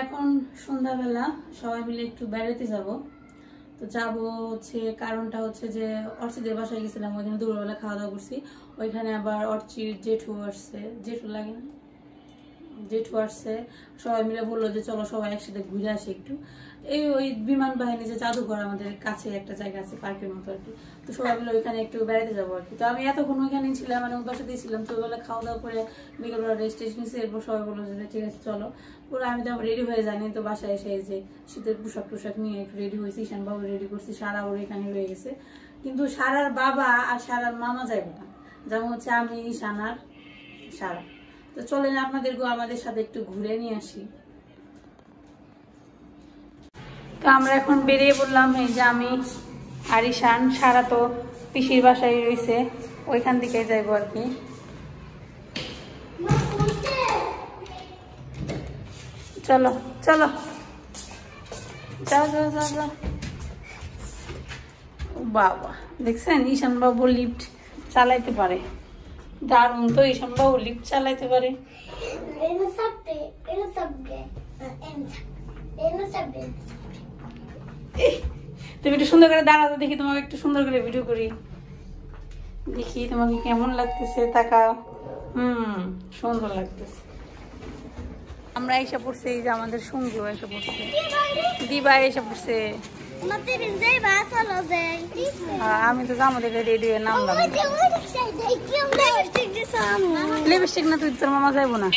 এখন সন্ধ্যাবেলা সবাই মিলে একটু বেড়াতে যাব। তো যাব হচ্ছে কারণটা হচ্ছে যে অর্চিদের বাসায় গেছিলাম, ওইখানে দুপুরবেলা খাওয়া দাওয়া করছি। ওইখানে আবার অর্চির জেঠু আসছে, জেঠু লাগে না, জেঠু আসছে। সবাই মিলে বললো যে চলো সবাই একসাথে ঘুরে আসি একটু। ওই বিমান বাহিনী যে জাদুঘর আমাদের কাছে একটা জায়গা আছে পার্কের মতো আর কি, তো সবাই মিলে ওইখানে একটু বেড়াতে যাবো আর কি। তো আমি এতক্ষণ ওইখানে ছিলাম, মানে ওই বাসাতেই ছিলাম। তো ওইবেলা খাওয়া দাওয়া করে বিকেলবেলা রেস্ট টেস্ট নিয়েছি। এরপর সবাই বললো যে ঠিক আছে চলো। পুরো আমি তো আবার রেডি হয়ে জানি, তো বাসায় এসে যে শীতের পোশাক টোশাক নিয়ে একটু রেডি হয়েছি। ঈশান বাবু রেডি করছি, সারা ওর এখানে রয়ে গেছে। কিন্তু সারার বাবা আর সারার মামা যাইব না, যেমন হচ্ছে আমি, ঈশান আর সারা। তো চলেন আপনাদেরকেও আমাদের সাথে একটু ঘুরে নিয়ে আসি। তো আমরা এখন বেরিয়ে পড়লাম। এই যে আমি আর ঈশান, সারা তো পিসির বাসায় রয়েছে, ওইখান থেকে যাইবো আর কি। চলো চলো যাও যাও যাও যাও। বাবা দেখছেন ঈশান বাবু লিফট চালাইতে পারে, দারুণ তো। ঈশান বাবু লিফট চালাইতে পারে। তুমি একটু সুন্দর করে দাঁড়াতে, দেখি তোমাকে একটু সুন্দর করে ভিডিও করি, দেখি তোমাকে কেমন লাগতেছে। তাকাও, সুন্দর লাগতেছে। আমরা এসে পড়ছি, এই যে আমাদের সঙ্গী এসে পড়ছে, দিবা এসে পড়ছে। আমি তো যাবো দেখে রেডি হয়ে নামলাম। লিপস্টিক না, তুই তোর মামা যাইবো না,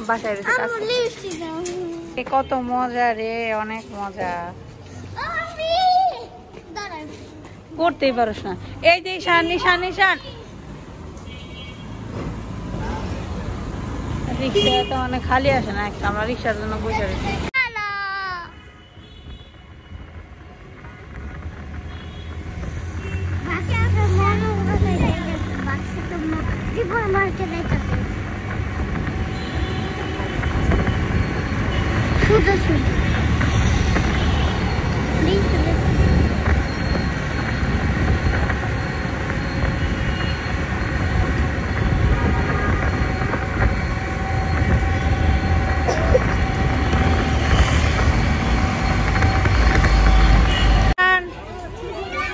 বাসায় রয়েছে। কত মজা রে, অনেক মজা, করতেই পারোস না। এই যে ঈশান ঈশান ঈশান, রিক্সা তো অনেক খালি আসে না একটা, আমরা রিক্সার জন্য বসে রয়েছি।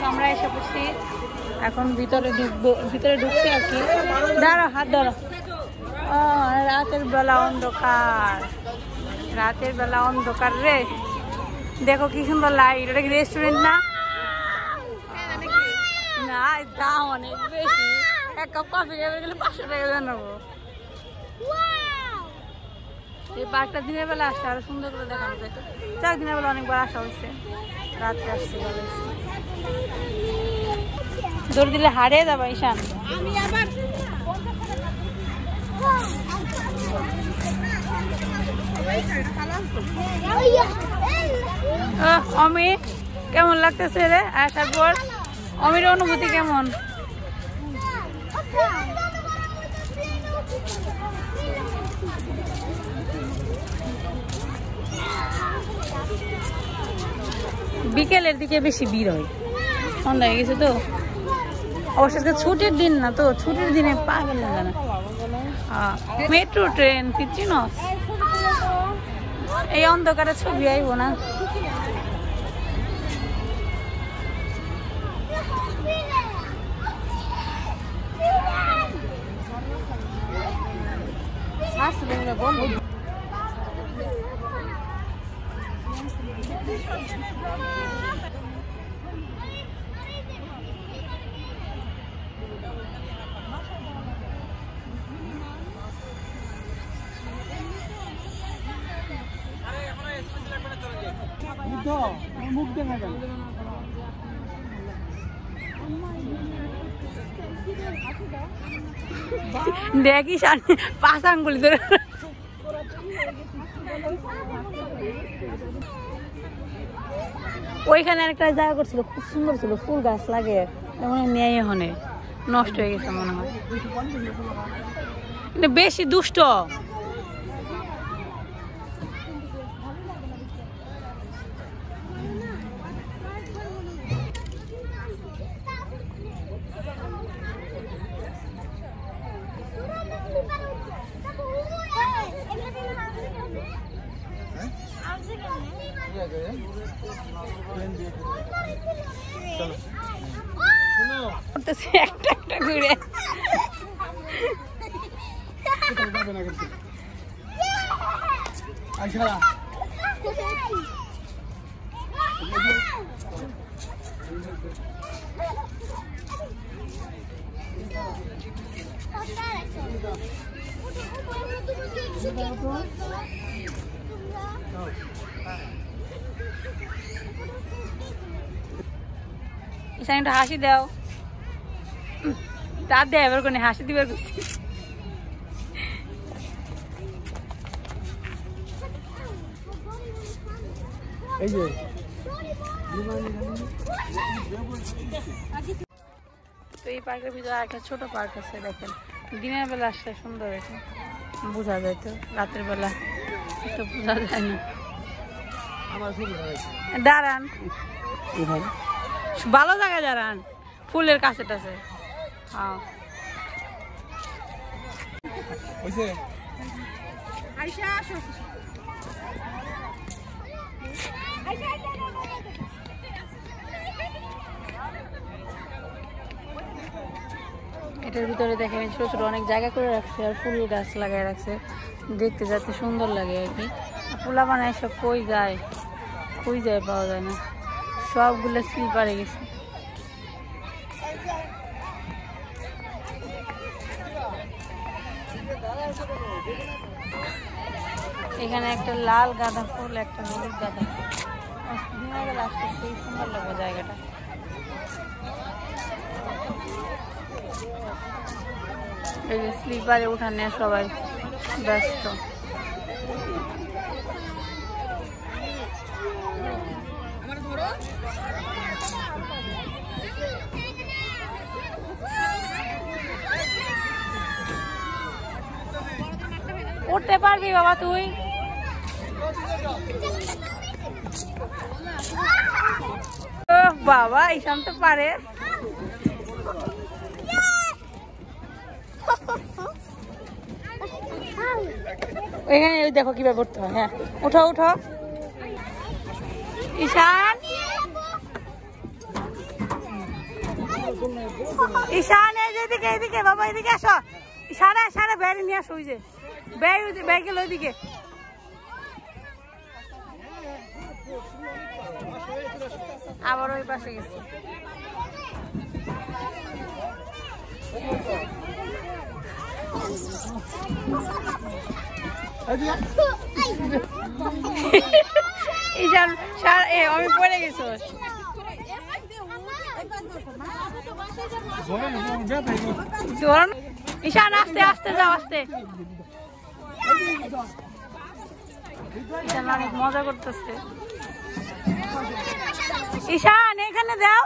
আমরা এসে পড়ছি, এখন ভিতরে ঢুকবো, ভিতরে ঢুকছি আর কি। দাঁড়া, হাত ধরো। ও রাতের বেলা অন্ধকার, রাতের বেলা অন্ধকার রে। দেখো কি সুন্দর লাইট। ওটা কি রেস্টুরেন্ট না? না, দাম অনেক বেশি। এক কাপ কফি খেতে গেলে 500 টাকা জানাবো। এই পার্কটা দিনের বেলা আসছে আরো সুন্দর করে দেখানো যায়। চার দিনের বেলা অনেকবার আসা হয়েছে, রাত্রে আসছে। দৌড় দিলে হারিয়ে যাবা ঈশান। অমি কেমন লাগতেছে রে আসার পর? অমির অনুভূতি কেমন? বিকেলের দিকে বেশি ভিড় হয়, সন্ধ্যা হয়ে গেছে তো। অবশ্য ছুটির দিন না, তো ছুটির দিনে পাগল লাগে না। মেট্রো ট্রেন পিচ্ছি না, এই অন্ধকারে ছবি আইব না। মুখ দেখা গেল। দেখি পাঁচ আঙ্গুলি ধরে ওইখানে একটা জায়গা করছিল, খুব সুন্দর ছিল, ফুল গাছ লাগে, নিয়ে হনে নষ্ট হয়ে গেছে মনে হয়। কিন্তু বেশি দুষ্ট। একটা একটা ঘুরে একটা হাসি দাও তার দেয় এবার কোনে হাসি দিবার করছি তো এই পার্কের ভিতরে একটা ছোট পার্ক আছে দেখেন দিনের বেলা আসলে সুন্দর এটা বোঝা যায় তো রাতের বেলা তো বোঝা যায় না দাঁড়ান ভালো জায়গায় দাঁড়ান ফুলের কাছে টাছে হ্যাঁ এটার ভিতরে দেখেন ছোট ছোট অনেক জায়গা করে রাখছে আর ফুল গাছ লাগাই রাখছে দেখতে যাতে সুন্দর লাগে আর কি ফুলা বানায় সব কই যায় পাওয়া যায় না সবগুলো স্লিপারে গেছে এখানে একটা লাল গাঁদা ফুল একটা হলুদ গাঁদা ফুল আসতে সেই সুন্দর লাগবে জায়গাটা এই যে স্লিপারে উঠানে সবাই ব্যস্ত উঠতে পারবি বাবা তুই বাবা ঈশান তো পারে এখানে দেখো কিভাবে উঠতে হয় হ্যাঁ উঠো উঠো ঈশান ঈশান এইদিকে এইদিকে বাবা এদিকে আসো সারা সারা ব্যাগ নিয়ে আসো ওই যে ব্যাগ গেল ওইদিকে আবার ওই পাশে গেছে ঈশান আমি পড়ে গেছি ঈশান আস্তে আস্তে যাও আস্তে ঈশান অনেক মজা করতেছে ঈশান এখানে দাও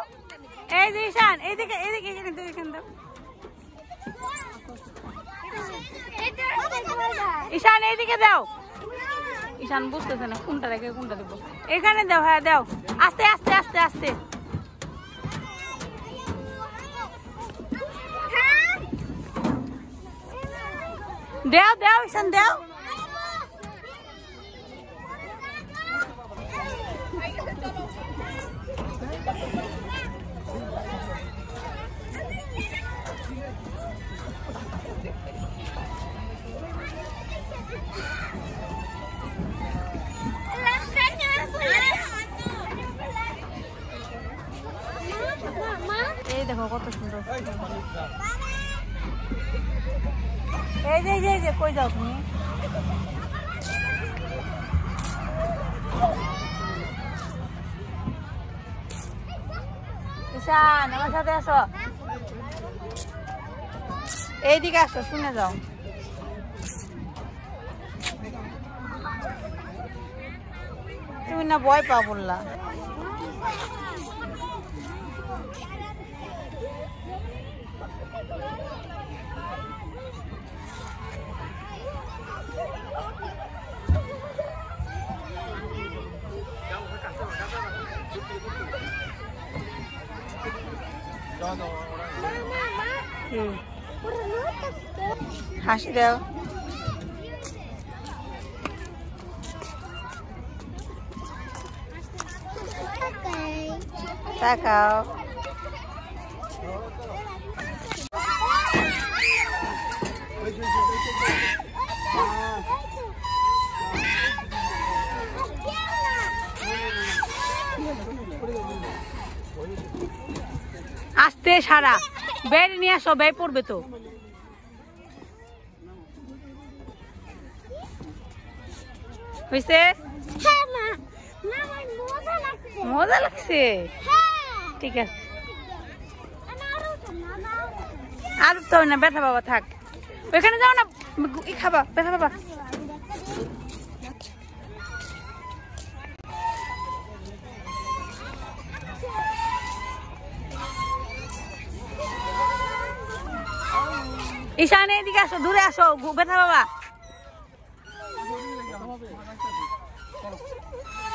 এই যে ঈশান এইদিকে এইদিকে এখানে দাও ঈশান এইদিকে দাও ঈশান বুঝতেছে না কোনটা রেখে কোনটা দেবো এখানে দাও হ্যাঁ দাও আস্তে আস্তে আস্তে আস্তে দাও দাও ঈশান দাও এই দেখো কত সুন্দর এই যে কই যাও তুমি ঈশান আমার সাথে আসো এইদিকে আসো শুনে যাও তুমি না ভয় পাও বললা হাসি দাও তাকাও। আস্তে সারা বের নিয়ে আসো, ব্যয় পড়বে তো। হয়েছে? মজা লাগছে, ঠিক আছে। আর তো না, ব্যথা বাবা থাক, ওইখানে যাও না, খাবা ব্যথা বাবা। ঈশান এদিকে আসো, দূরে আসো, ব্যথা বাবা।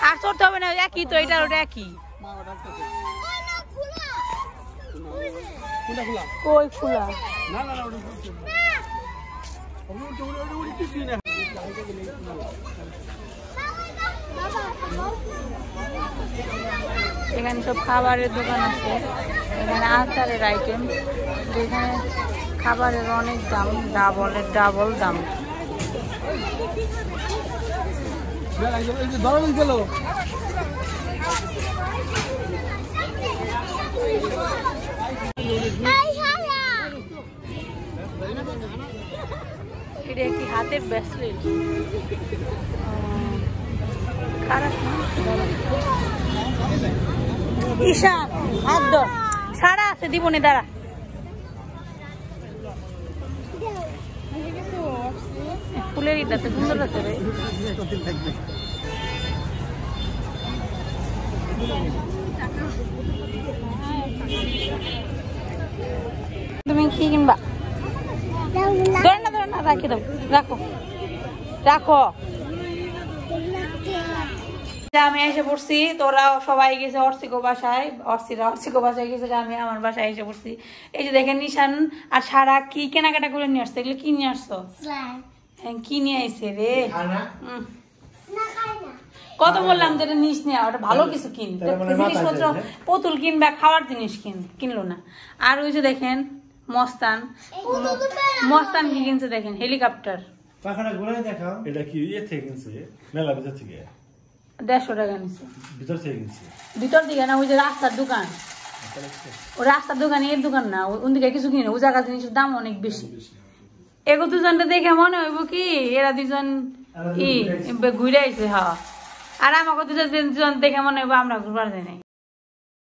আর চড়তে হবে না, একই তো, এটা ওটা একই। কই খোলা? এখানে সব খাবারের দোকান আছে, এখানে আচারের আইটেম, যেখানে খাবারের অনেক দাম, ডাবল দাম। এটা একটি হাতের ব্রেসলেট, ঈশান হাত ধর, সারা আছে দিবনে, দাঁড়া। ফুলের ইটাতে সুন্দর আছে রে। তুমি কি কিনবা? ধরে না, রাখি দাও, রাখো রাখো। আমি এসে পড়ছি, তোরা সবাই গেছে অর্চিকো বাসায়, অর্চিকো বাসায় গেছে, আমি আমার বাসায় এসে পড়ছি। এই যে দেখেন নিশান আর সারা কি কেনাকাটা করে নিয়ে আসছে, এগুলো কি নিয়ে আসছো? কি নিয়ে আইছে রে? কত বললাম যেটা নিস না, ওটা ভালো কিছু কিন, জিনিসপত্র পুতুল কিনবা, খাওয়ার জিনিস কিনলো না। আর ওই যে দেখেন মস্তান কি কিনছে দেখেন, হেলিকপ্টার। এটা কি ইয়ে থেকে কিনছে? মেলা ভিতর থেকে 150 টাকা নিচ্ছে। ভিতর থেকে না, ওই যে রাস্তার দোকান, ও রাস্তার দোকান, এর দোকান না, ওদিকে কিছু কিনে, ও জায়গা জিনিসের দাম অনেক বেশি। এগো দুজনটা দেখে মনে হইব কি এরা দুজন ঘুরে আইছে। হ্যাঁ, আর আমাকে দুজন দেখে মনে হইব আমরা ঘুরবার যাই নাই।